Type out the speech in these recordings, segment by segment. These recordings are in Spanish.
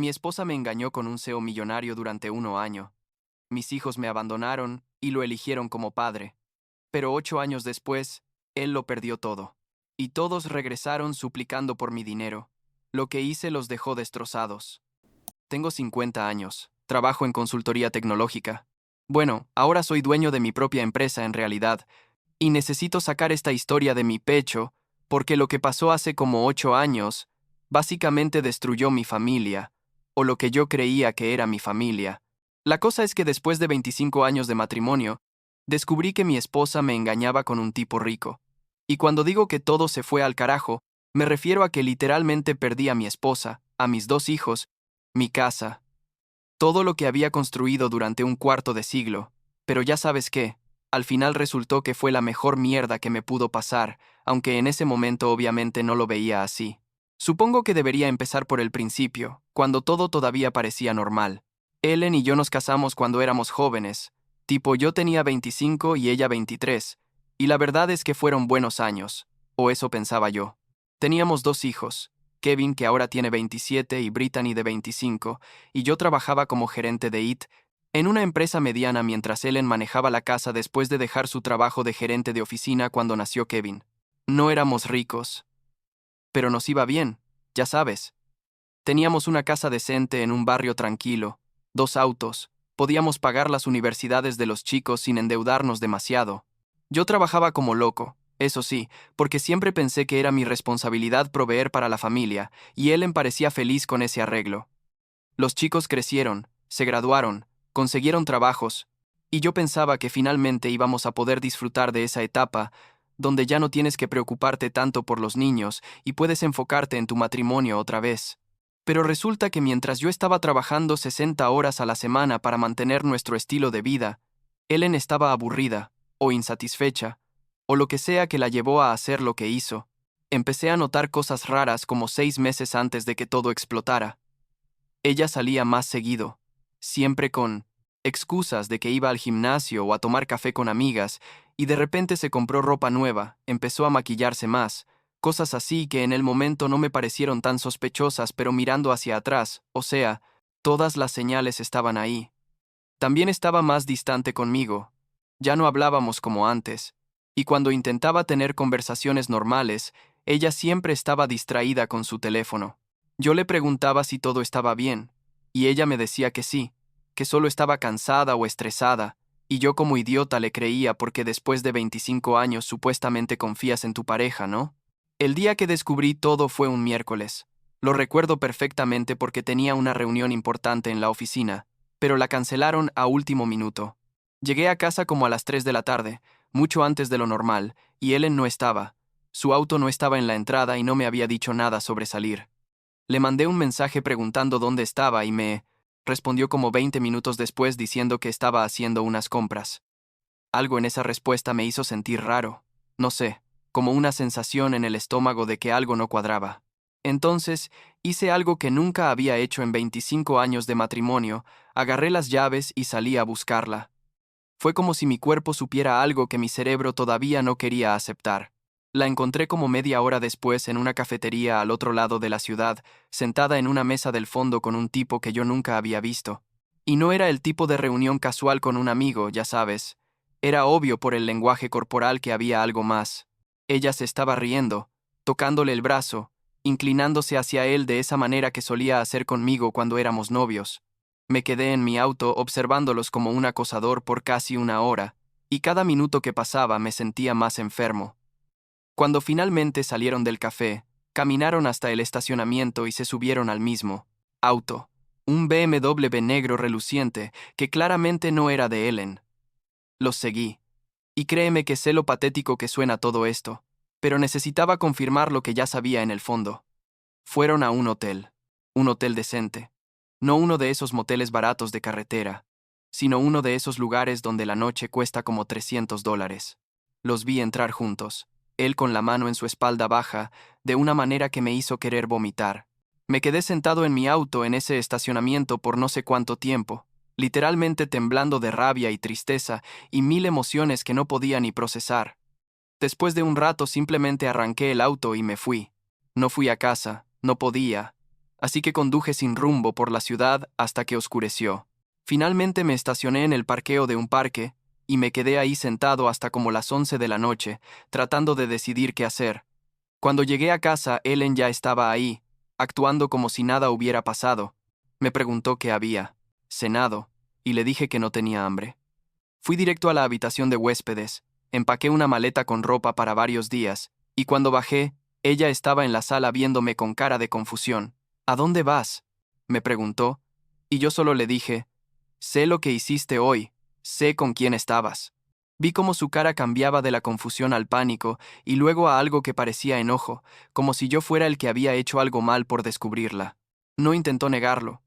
Mi esposa me engañó con un CEO millonario durante 1 año. Mis hijos me abandonaron y lo eligieron como padre. Pero 8 años después, él lo perdió todo. Y todos regresaron suplicando por mi dinero. Lo que hice los dejó destrozados. Tengo 50 años. Trabajo en consultoría tecnológica. Bueno, ahora soy dueño de mi propia empresa en realidad. Y necesito sacar esta historia de mi pecho, porque lo que pasó hace como 8 años, básicamente destruyó mi familia, o lo que yo creía que era mi familia. La cosa es que después de 25 años de matrimonio, descubrí que mi esposa me engañaba con un tipo rico. Y cuando digo que todo se fue al carajo, me refiero a que literalmente perdí a mi esposa, a mis 2 hijos, mi casa, todo lo que había construido durante un cuarto de siglo. Pero ya sabes qué, al final resultó que fue la mejor mierda que me pudo pasar, aunque en ese momento obviamente no lo veía así. Supongo que debería empezar por el principio, cuando todo todavía parecía normal. Ellen y yo nos casamos cuando éramos jóvenes, tipo yo tenía 25 y ella 23, y la verdad es que fueron buenos años, o eso pensaba yo. Teníamos 2 hijos, Kevin que ahora tiene 27 y Brittany de 25, y yo trabajaba como gerente de IT en una empresa mediana mientras Ellen manejaba la casa después de dejar su trabajo de gerente de oficina cuando nació Kevin. No éramos ricos, pero nos iba bien, ya sabes. Teníamos una casa decente en un barrio tranquilo, 2 autos, podíamos pagar las universidades de los chicos sin endeudarnos demasiado. Yo trabajaba como loco, eso sí, porque siempre pensé que era mi responsabilidad proveer para la familia, y Ellen parecía feliz con ese arreglo. Los chicos crecieron, se graduaron, consiguieron trabajos, y yo pensaba que finalmente íbamos a poder disfrutar de esa etapa, donde ya no tienes que preocuparte tanto por los niños y puedes enfocarte en tu matrimonio otra vez. Pero resulta que mientras yo estaba trabajando 60 horas a la semana para mantener nuestro estilo de vida, Ellen estaba aburrida, o insatisfecha, o lo que sea que la llevó a hacer lo que hizo. Empecé a notar cosas raras como 6 meses antes de que todo explotara. Ella salía más seguido, siempre con excusas de que iba al gimnasio o a tomar café con amigas, y de repente se compró ropa nueva, empezó a maquillarse más, cosas así que en el momento no me parecieron tan sospechosas, pero mirando hacia atrás, o sea, todas las señales estaban ahí. También estaba más distante conmigo, ya no hablábamos como antes, y cuando intentaba tener conversaciones normales, ella siempre estaba distraída con su teléfono. Yo le preguntaba si todo estaba bien, y ella me decía que sí, que solo estaba cansada o estresada, y yo como idiota le creía porque después de 25 años supuestamente confías en tu pareja, ¿no? El día que descubrí todo fue un miércoles. Lo recuerdo perfectamente porque tenía una reunión importante en la oficina, pero la cancelaron a último minuto. Llegué a casa como a las 3 de la tarde, mucho antes de lo normal, y Ellen no estaba. Su auto no estaba en la entrada y no me había dicho nada sobre salir. Le mandé un mensaje preguntando dónde estaba y me respondió como 20 minutos después diciendo que estaba haciendo unas compras. Algo en esa respuesta me hizo sentir raro, no sé, como una sensación en el estómago de que algo no cuadraba. Entonces, hice algo que nunca había hecho en 25 años de matrimonio, agarré las llaves y salí a buscarla. Fue como si mi cuerpo supiera algo que mi cerebro todavía no quería aceptar. La encontré como media hora después en una cafetería al otro lado de la ciudad, sentada en una mesa del fondo con un tipo que yo nunca había visto. Y no era el tipo de reunión casual con un amigo, ya sabes. Era obvio por el lenguaje corporal que había algo más. Ella se estaba riendo, tocándole el brazo, inclinándose hacia él de esa manera que solía hacer conmigo cuando éramos novios. Me quedé en mi auto observándolos como un acosador por casi 1 hora, y cada minuto que pasaba me sentía más enfermo. Cuando finalmente salieron del café, caminaron hasta el estacionamiento y se subieron al mismo auto, un BMW negro reluciente que claramente no era de Ellen. Los seguí, y créeme que sé lo patético que suena todo esto, pero necesitaba confirmar lo que ya sabía en el fondo. Fueron a un hotel decente, no uno de esos moteles baratos de carretera, sino uno de esos lugares donde la noche cuesta como $300. Los vi entrar juntos, él con la mano en su espalda baja, de una manera que me hizo querer vomitar. Me quedé sentado en mi auto en ese estacionamiento por no sé cuánto tiempo, literalmente temblando de rabia y tristeza y mil emociones que no podía ni procesar. Después de un rato simplemente arranqué el auto y me fui. No fui a casa, no podía. así que conduje sin rumbo por la ciudad hasta que oscureció. Finalmente me estacioné en el parqueo de un parque y me quedé ahí sentado hasta como las 11 de la noche, tratando de decidir qué hacer. Cuando llegué a casa, Ellen ya estaba ahí, actuando como si nada hubiera pasado. Me preguntó qué había cenado, y le dije que no tenía hambre. Fui directo a la habitación de huéspedes, empaqué una maleta con ropa para varios días, y cuando bajé, ella estaba en la sala viéndome con cara de confusión. ¿A dónde vas?, me preguntó, y yo solo le dije, sé lo que hiciste hoy, sé con quién estabas. Vi cómo su cara cambiaba de la confusión al pánico y luego a algo que parecía enojo, como si yo fuera el que había hecho algo mal por descubrirla. No intentó negarlo.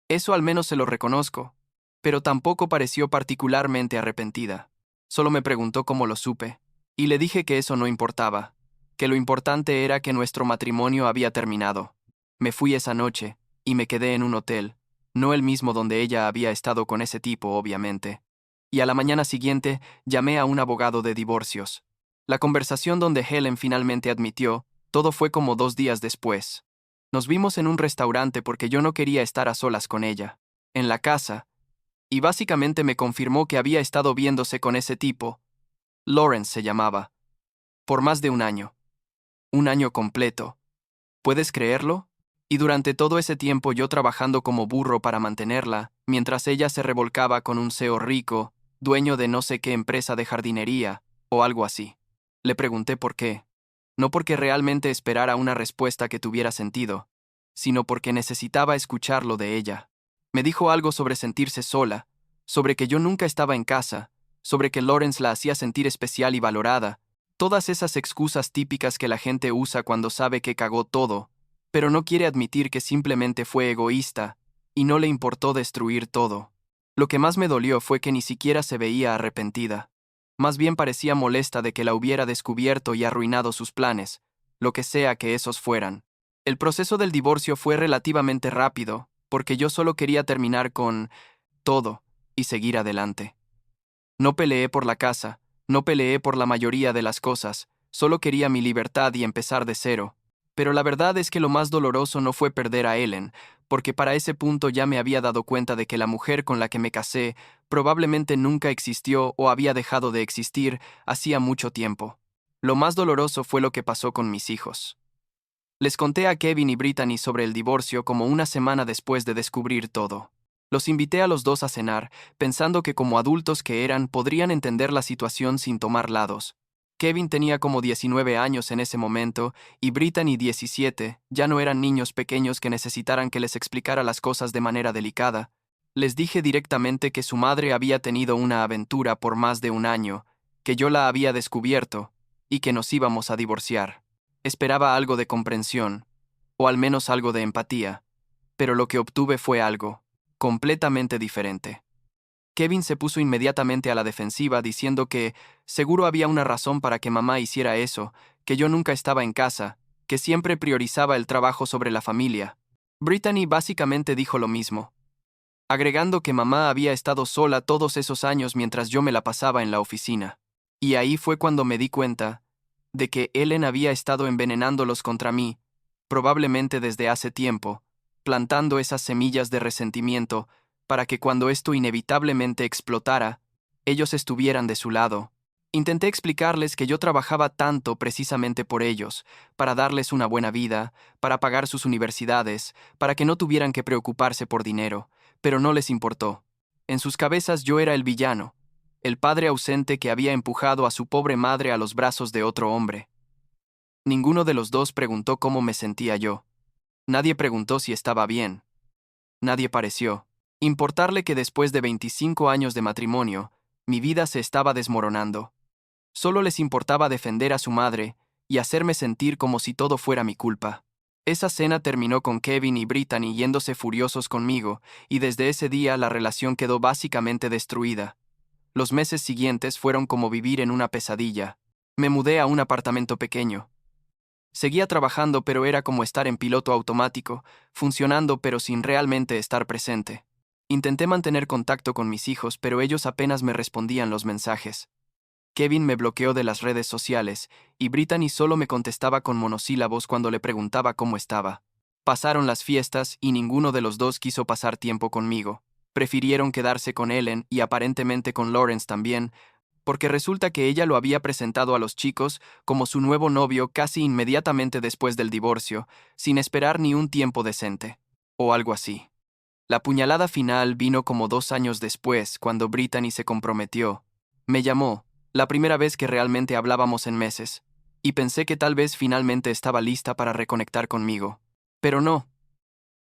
Eso al menos se lo reconozco, pero tampoco pareció particularmente arrepentida. Solo me preguntó cómo lo supe, y le dije que eso no importaba, que lo importante era que nuestro matrimonio había terminado. Me fui esa noche, y me quedé en un hotel, no el mismo donde ella había estado con ese tipo, obviamente. Y a la mañana siguiente llamé a un abogado de divorcios. La conversación donde Helen finalmente admitió, todo fue como 2 días después. Nos vimos en un restaurante porque yo no quería estar a solas con ella, en la casa, y básicamente me confirmó que había estado viéndose con ese tipo, Lawrence se llamaba, por más de un año. Un año completo. ¿Puedes creerlo? Y durante todo ese tiempo yo trabajando como burro para mantenerla, mientras ella se revolcaba con un CEO rico, dueño de no sé qué empresa de jardinería, o algo así. Le pregunté por qué. No porque realmente esperara una respuesta que tuviera sentido, sino porque necesitaba escucharlo de ella. Me dijo algo sobre sentirse sola, sobre que yo nunca estaba en casa, sobre que Lawrence la hacía sentir especial y valorada, todas esas excusas típicas que la gente usa cuando sabe que cagó todo, pero no quiere admitir que simplemente fue egoísta y no le importó destruir todo. Lo que más me dolió fue que ni siquiera se veía arrepentida. Más bien parecía molesta de que la hubiera descubierto y arruinado sus planes, lo que sea que esos fueran. El proceso del divorcio fue relativamente rápido, porque yo solo quería terminar con todo y seguir adelante. No peleé por la casa, no peleé por la mayoría de las cosas, solo quería mi libertad y empezar de cero. Pero la verdad es que lo más doloroso no fue perder a Ellen, porque para ese punto ya me había dado cuenta de que la mujer con la que me casé probablemente nunca existió o había dejado de existir hacía mucho tiempo. Lo más doloroso fue lo que pasó con mis hijos. Les conté a Kevin y Brittany sobre el divorcio como una semana después de descubrir todo. Los invité a los dos a cenar, pensando que como adultos que eran podrían entender la situación sin tomar lados. Kevin tenía como 19 años en ese momento y Brittany 17, ya no eran niños pequeños que necesitaran que les explicara las cosas de manera delicada. Les dije directamente que su madre había tenido una aventura por más de un año, que yo la había descubierto y que nos íbamos a divorciar. Esperaba algo de comprensión, o al menos algo de empatía, pero lo que obtuve fue algo completamente diferente. Kevin se puso inmediatamente a la defensiva diciendo que seguro había una razón para que mamá hiciera eso, que yo nunca estaba en casa, que siempre priorizaba el trabajo sobre la familia. Brittany básicamente dijo lo mismo, agregando que mamá había estado sola todos esos años mientras yo me la pasaba en la oficina. Y ahí fue cuando me di cuenta de que Ellen había estado envenenándolos contra mí, probablemente desde hace tiempo, plantando esas semillas de resentimiento para que cuando esto inevitablemente explotara, ellos estuvieran de su lado. Intenté explicarles que yo trabajaba tanto precisamente por ellos, para darles una buena vida, para pagar sus universidades, para que no tuvieran que preocuparse por dinero, pero no les importó. En sus cabezas yo era el villano, el padre ausente que había empujado a su pobre madre a los brazos de otro hombre. Ninguno de los dos preguntó cómo me sentía yo. Nadie preguntó si estaba bien. Nadie pareció importarle que después de 25 años de matrimonio, mi vida se estaba desmoronando. Solo les importaba defender a su madre y hacerme sentir como si todo fuera mi culpa. Esa cena terminó con Kevin y Brittany yéndose furiosos conmigo, y desde ese día la relación quedó básicamente destruida. Los meses siguientes fueron como vivir en una pesadilla. Me mudé a un apartamento pequeño. Seguía trabajando, pero era como estar en piloto automático, funcionando pero sin realmente estar presente. Intenté mantener contacto con mis hijos, pero ellos apenas me respondían los mensajes. Kevin me bloqueó de las redes sociales, y Brittany solo me contestaba con monosílabos cuando le preguntaba cómo estaba. Pasaron las fiestas y ninguno de los dos quiso pasar tiempo conmigo. Prefirieron quedarse con Ellen y aparentemente con Lawrence también, porque resulta que ella lo había presentado a los chicos como su nuevo novio casi inmediatamente después del divorcio, sin esperar ni un tiempo decente. O algo así. La puñalada final vino como 2 años después, cuando Brittany se comprometió. Me llamó, la primera vez que realmente hablábamos en meses, y pensé que tal vez finalmente estaba lista para reconectar conmigo. Pero no.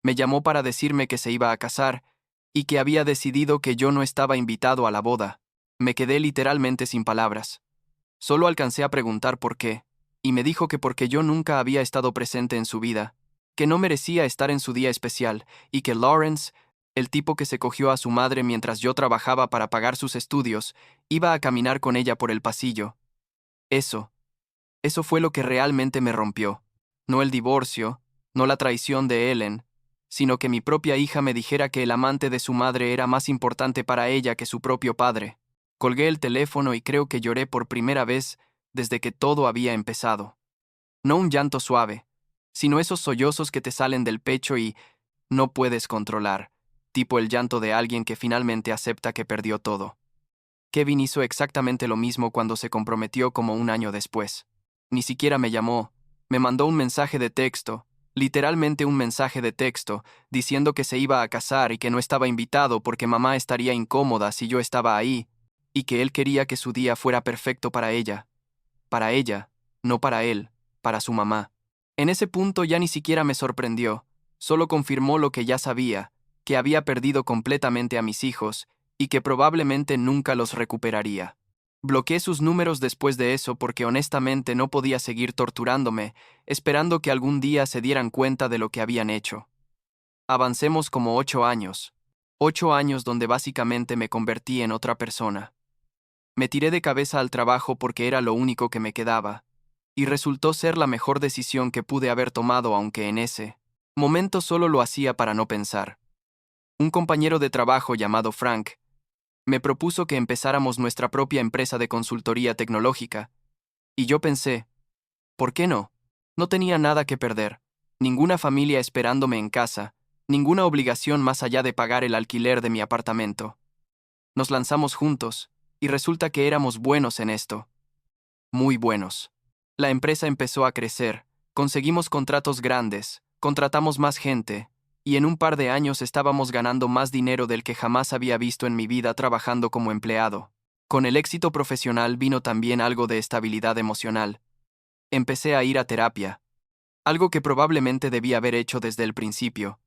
Me llamó para decirme que se iba a casar, y que había decidido que yo no estaba invitado a la boda. Me quedé literalmente sin palabras. Solo alcancé a preguntar por qué, y me dijo que porque yo nunca había estado presente en su vida, que no merecía estar en su día especial, y que Lawrence, el tipo que se cogió a su madre mientras yo trabajaba para pagar sus estudios, iba a caminar con ella por el pasillo. Eso fue lo que realmente me rompió. No el divorcio, no la traición de Ellen, sino que mi propia hija me dijera que el amante de su madre era más importante para ella que su propio padre. Colgué el teléfono y creo que lloré por primera vez desde que todo había empezado. No un llanto suave, sino esos sollozos que te salen del pecho y no puedes controlar, tipo el llanto de alguien que finalmente acepta que perdió todo. Kevin hizo exactamente lo mismo cuando se comprometió como un año después. Ni siquiera me llamó, me mandó un mensaje de texto, literalmente un mensaje de texto, diciendo que se iba a casar y que no estaba invitado porque mamá estaría incómoda si yo estaba ahí, y que él quería que su día fuera perfecto para ella, no para él, para su mamá. En ese punto ya ni siquiera me sorprendió, solo confirmó lo que ya sabía, que había perdido completamente a mis hijos y que probablemente nunca los recuperaría. Bloqueé sus números después de eso porque honestamente no podía seguir torturándome, esperando que algún día se dieran cuenta de lo que habían hecho. Avancemos como 8 años. 8 años donde básicamente me convertí en otra persona. Me tiré de cabeza al trabajo porque era lo único que me quedaba, y resultó ser la mejor decisión que pude haber tomado, aunque en ese momento solo lo hacía para no pensar. Un compañero de trabajo llamado Frank me propuso que empezáramos nuestra propia empresa de consultoría tecnológica, y yo pensé, ¿por qué no? No tenía nada que perder, ninguna familia esperándome en casa, ninguna obligación más allá de pagar el alquiler de mi apartamento. Nos lanzamos juntos, y resulta que éramos buenos en esto. Muy buenos. La empresa empezó a crecer, conseguimos contratos grandes, contratamos más gente, y en un par de años estábamos ganando más dinero del que jamás había visto en mi vida trabajando como empleado. Con el éxito profesional vino también algo de estabilidad emocional. Empecé a ir a terapia, algo que probablemente debía haber hecho desde el principio,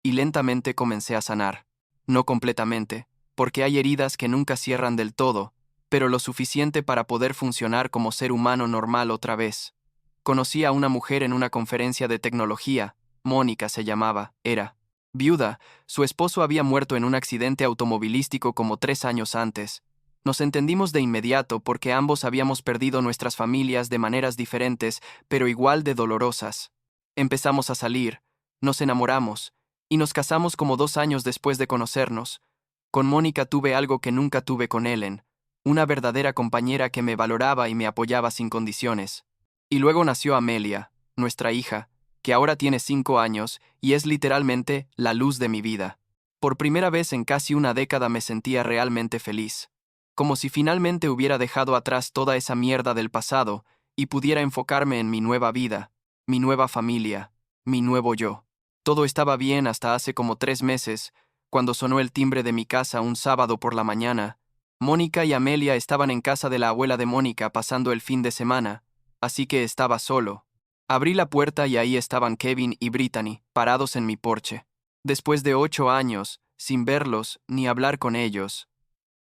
y lentamente comencé a sanar. No completamente, porque hay heridas que nunca cierran del todo, pero lo suficiente para poder funcionar como ser humano normal otra vez. Conocí a una mujer en una conferencia de tecnología, Mónica se llamaba, era viuda, su esposo había muerto en un accidente automovilístico como 3 años antes. Nos entendimos de inmediato porque ambos habíamos perdido nuestras familias de maneras diferentes, pero igual de dolorosas. Empezamos a salir, nos enamoramos, y nos casamos como 2 años después de conocernos. Con Mónica tuve algo que nunca tuve con Ellen, una verdadera compañera que me valoraba y me apoyaba sin condiciones. Y luego nació Amelia, nuestra hija, que ahora tiene 5 años y es literalmente la luz de mi vida. Por primera vez en casi una década me sentía realmente feliz. Como si finalmente hubiera dejado atrás toda esa mierda del pasado y pudiera enfocarme en mi nueva vida, mi nueva familia, mi nuevo yo. Todo estaba bien hasta hace como 3 meses, cuando sonó el timbre de mi casa un sábado por la mañana. Mónica y Amelia estaban en casa de la abuela de Mónica pasando el fin de semana, así que estaba solo. Abrí la puerta y ahí estaban Kevin y Brittany, parados en mi porche. Después de 8 años, sin verlos ni hablar con ellos.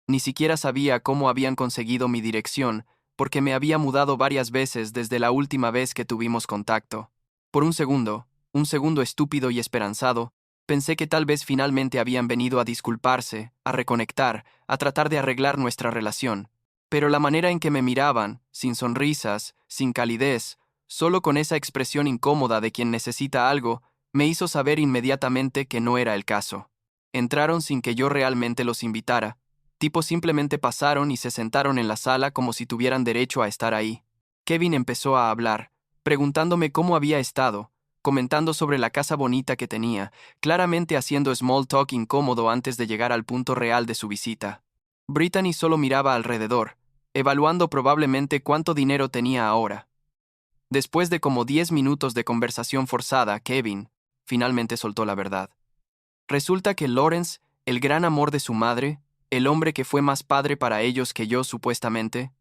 Ni siquiera sabía cómo habían conseguido mi dirección, porque me había mudado varias veces desde la última vez que tuvimos contacto. Por un segundo estúpido y esperanzado, pensé que tal vez finalmente habían venido a disculparse, a reconectar, a tratar de arreglar nuestra relación. Pero la manera en que me miraban, sin sonrisas, sin calidez, solo con esa expresión incómoda de quien necesita algo, me hizo saber inmediatamente que no era el caso. Entraron sin que yo realmente los invitara. Tipos simplemente pasaron y se sentaron en la sala como si tuvieran derecho a estar ahí. Kevin empezó a hablar, preguntándome cómo había estado, comentando sobre la casa bonita que tenía, claramente haciendo small talk incómodo antes de llegar al punto real de su visita. Brittany solo miraba alrededor, evaluando probablemente cuánto dinero tenía ahora. Después de como 10 minutos de conversación forzada, Kevin finalmente soltó la verdad. Resulta que Lawrence, el gran amor de su madre, el hombre que fue más padre para ellos que yo supuestamente,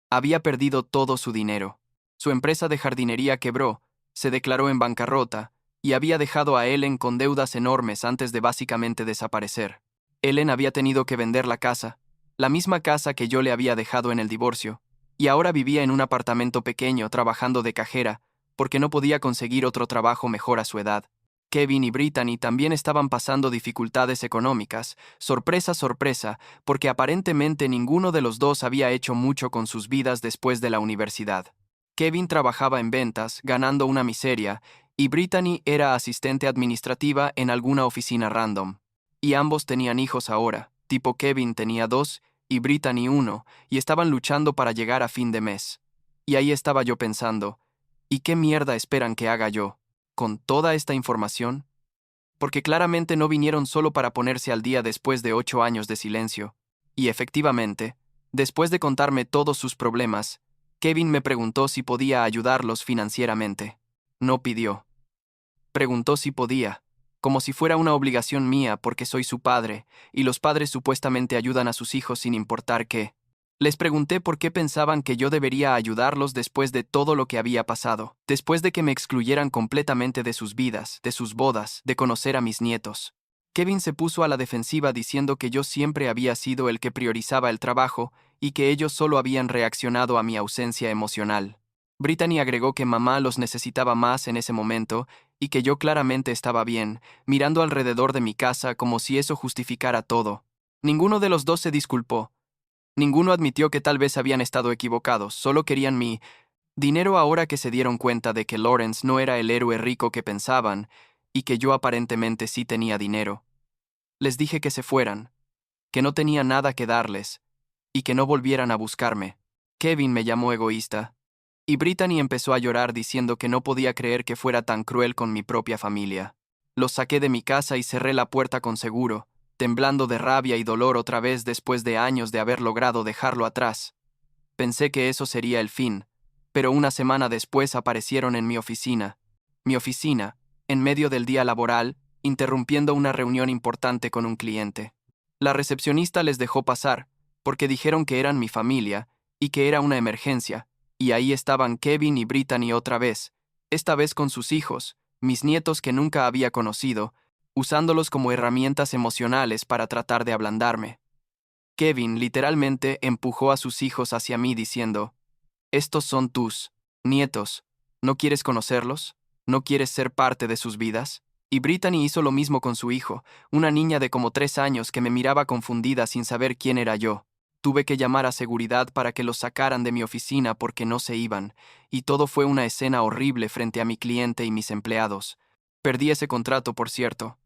había perdido todo su dinero. Su empresa de jardinería quebró, se declaró en bancarrota, y había dejado a Ellen con deudas enormes antes de básicamente desaparecer. Ellen había tenido que vender la misma casa que yo le había dejado en el divorcio, y ahora vivía en un apartamento pequeño trabajando de cajera, porque no podía conseguir otro trabajo mejor a su edad. Kevin y Brittany también estaban pasando dificultades económicas, sorpresa, sorpresa, porque aparentemente ninguno de los dos había hecho mucho con sus vidas después de la universidad. Kevin trabajaba en ventas, ganando una miseria, y Brittany era asistente administrativa en alguna oficina random. Y ambos tenían hijos ahora, tipo Kevin tenía 2 y Brittany 1, y estaban luchando para llegar a fin de mes. Y ahí estaba yo pensando, ¿y qué mierda esperan que haga yo con toda esta información? Porque claramente no vinieron solo para ponerse al día después de 8 años de silencio. Y efectivamente, después de contarme todos sus problemas, Kevin me preguntó si podía ayudarlos financieramente. No pidió. Preguntó si podía, como si fuera una obligación mía porque soy su padre, y los padres supuestamente ayudan a sus hijos sin importar qué. Les pregunté por qué pensaban que yo debería ayudarlos después de todo lo que había pasado, después de que me excluyeran completamente de sus vidas, de sus bodas, de conocer a mis nietos. Kevin se puso a la defensiva diciendo que yo siempre había sido el que priorizaba el trabajo y que ellos solo habían reaccionado a mi ausencia emocional. Brittany agregó que mamá los necesitaba más en ese momento y que yo claramente estaba bien, mirando alrededor de mi casa como si eso justificara todo. Ninguno de los dos se disculpó. Ninguno admitió que tal vez habían estado equivocados, solo querían mi dinero ahora que se dieron cuenta de que Lawrence no era el héroe rico que pensaban y que yo aparentemente sí tenía dinero. Les dije que se fueran, que no tenía nada que darles y que no volvieran a buscarme. Kevin me llamó egoísta, y Brittany empezó a llorar diciendo que no podía creer que fuera tan cruel con mi propia familia. Los saqué de mi casa y cerré la puerta con seguro, temblando de rabia y dolor otra vez después de años de haber logrado dejarlo atrás. Pensé que eso sería el fin, pero una semana después aparecieron en mi oficina, en medio del día laboral, interrumpiendo una reunión importante con un cliente. La recepcionista les dejó pasar, porque dijeron que eran mi familia y que era una emergencia, y ahí estaban Kevin y Brittany otra vez, esta vez con sus hijos, mis nietos que nunca había conocido, usándolos como herramientas emocionales para tratar de ablandarme. Kevin literalmente empujó a sus hijos hacia mí diciendo, «Estos son tus nietos. ¿No quieres conocerlos? ¿No quieres ser parte de sus vidas?» Y Brittany hizo lo mismo con su hijo, una niña de como 3 años que me miraba confundida sin saber quién era yo. Tuve que llamar a seguridad para que los sacaran de mi oficina porque no se iban, y todo fue una escena horrible frente a mi cliente y mis empleados. Perdí ese contrato, por cierto.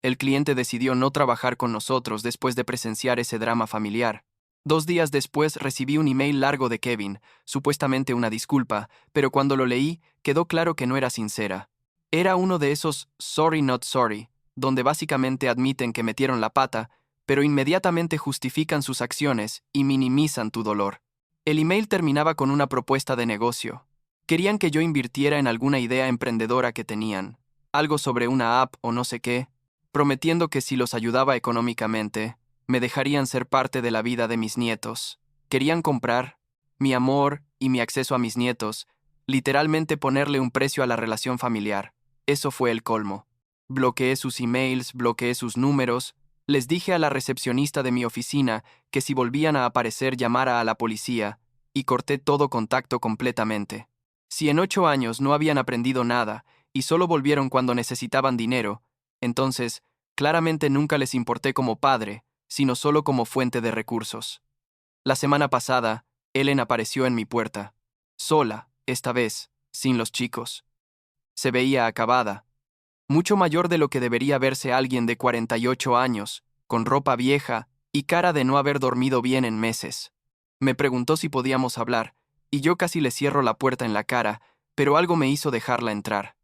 El cliente decidió no trabajar con nosotros después de presenciar ese drama familiar. 2 días después recibí un email largo de Kevin, supuestamente una disculpa, pero cuando lo leí, quedó claro que no era sincera. Era uno de esos sorry not sorry, donde básicamente admiten que metieron la pata, pero inmediatamente justifican sus acciones y minimizan tu dolor. El email terminaba con una propuesta de negocio. Querían que yo invirtiera en alguna idea emprendedora que tenían, algo sobre una app o no sé qué, prometiendo que si los ayudaba económicamente, me dejarían ser parte de la vida de mis nietos. Querían comprar mi amor y mi acceso a mis nietos, literalmente ponerle un precio a la relación familiar. Eso fue el colmo. Bloqueé sus emails, bloqueé sus números, les dije a la recepcionista de mi oficina que si volvían a aparecer llamara a la policía, y corté todo contacto completamente. Si en 8 años no habían aprendido nada y solo volvieron cuando necesitaban dinero, entonces, claramente nunca les importé como padre, sino solo como fuente de recursos. La semana pasada, Ellen apareció en mi puerta. Sola, esta vez, sin los chicos. Se veía acabada. Mucho mayor de lo que debería verse alguien de 48 años, con ropa vieja y cara de no haber dormido bien en meses. Me preguntó si podíamos hablar, y yo casi le cierro la puerta en la cara, pero algo me hizo dejarla entrar.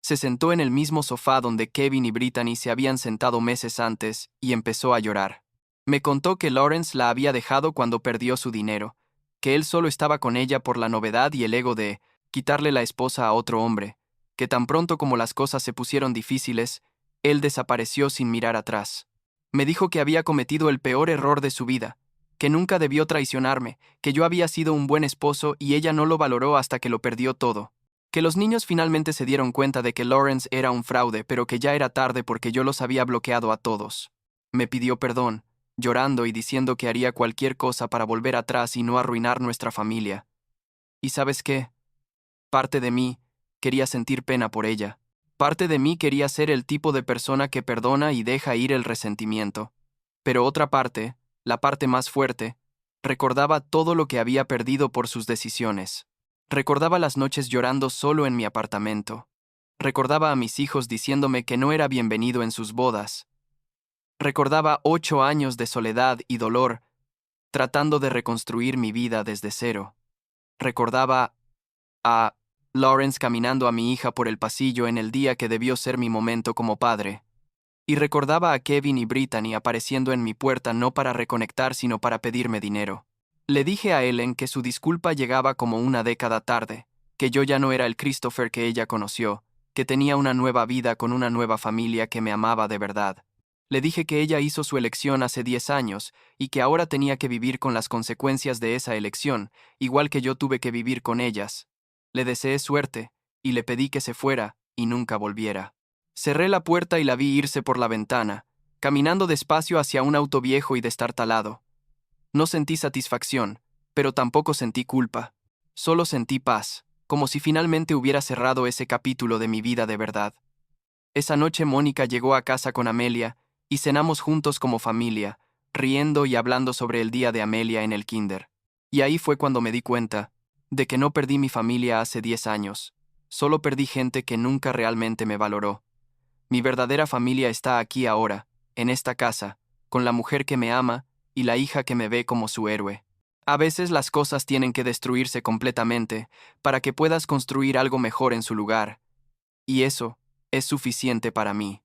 Se sentó en el mismo sofá donde Kevin y Brittany se habían sentado meses antes y empezó a llorar. Me contó que Lawrence la había dejado cuando perdió su dinero, que él solo estaba con ella por la novedad y el ego de quitarle la esposa a otro hombre, que tan pronto como las cosas se pusieron difíciles, él desapareció sin mirar atrás. Me dijo que había cometido el peor error de su vida, que nunca debió traicionarme, que yo había sido un buen esposo y ella no lo valoró hasta que lo perdió todo. Que los niños finalmente se dieron cuenta de que Lawrence era un fraude, pero que ya era tarde porque yo los había bloqueado a todos. Me pidió perdón, llorando y diciendo que haría cualquier cosa para volver atrás y no arruinar nuestra familia. ¿Y sabes qué? Parte de mí quería sentir pena por ella. Parte de mí quería ser el tipo de persona que perdona y deja ir el resentimiento. Pero otra parte, la parte más fuerte, recordaba todo lo que había perdido por sus decisiones. Recordaba las noches llorando solo en mi apartamento. Recordaba a mis hijos diciéndome que no era bienvenido en sus bodas. Recordaba 8 años de soledad y dolor, tratando de reconstruir mi vida desde cero. Recordaba a Lawrence caminando a mi hija por el pasillo en el día que debió ser mi momento como padre. Y recordaba a Kevin y Brittany apareciendo en mi puerta no para reconectar sino para pedirme dinero. Le dije a Ellen que su disculpa llegaba como una década tarde, que yo ya no era el Christopher que ella conoció, que tenía una nueva vida con una nueva familia que me amaba de verdad. Le dije que ella hizo su elección hace 10 años y que ahora tenía que vivir con las consecuencias de esa elección, igual que yo tuve que vivir con ellas. Le deseé suerte y le pedí que se fuera y nunca volviera. Cerré la puerta y la vi irse por la ventana, caminando despacio hacia un auto viejo y destartalado. No sentí satisfacción, pero tampoco sentí culpa. Solo sentí paz, como si finalmente hubiera cerrado ese capítulo de mi vida de verdad. Esa noche Mónica llegó a casa con Amelia y cenamos juntos como familia, riendo y hablando sobre el día de Amelia en el kinder. Y ahí fue cuando me di cuenta de que no perdí mi familia hace 10 años, solo perdí gente que nunca realmente me valoró. Mi verdadera familia está aquí ahora, en esta casa, con la mujer que me ama y la hija que me ve como su héroe. A veces las cosas tienen que destruirse completamente para que puedas construir algo mejor en su lugar, y eso es suficiente para mí.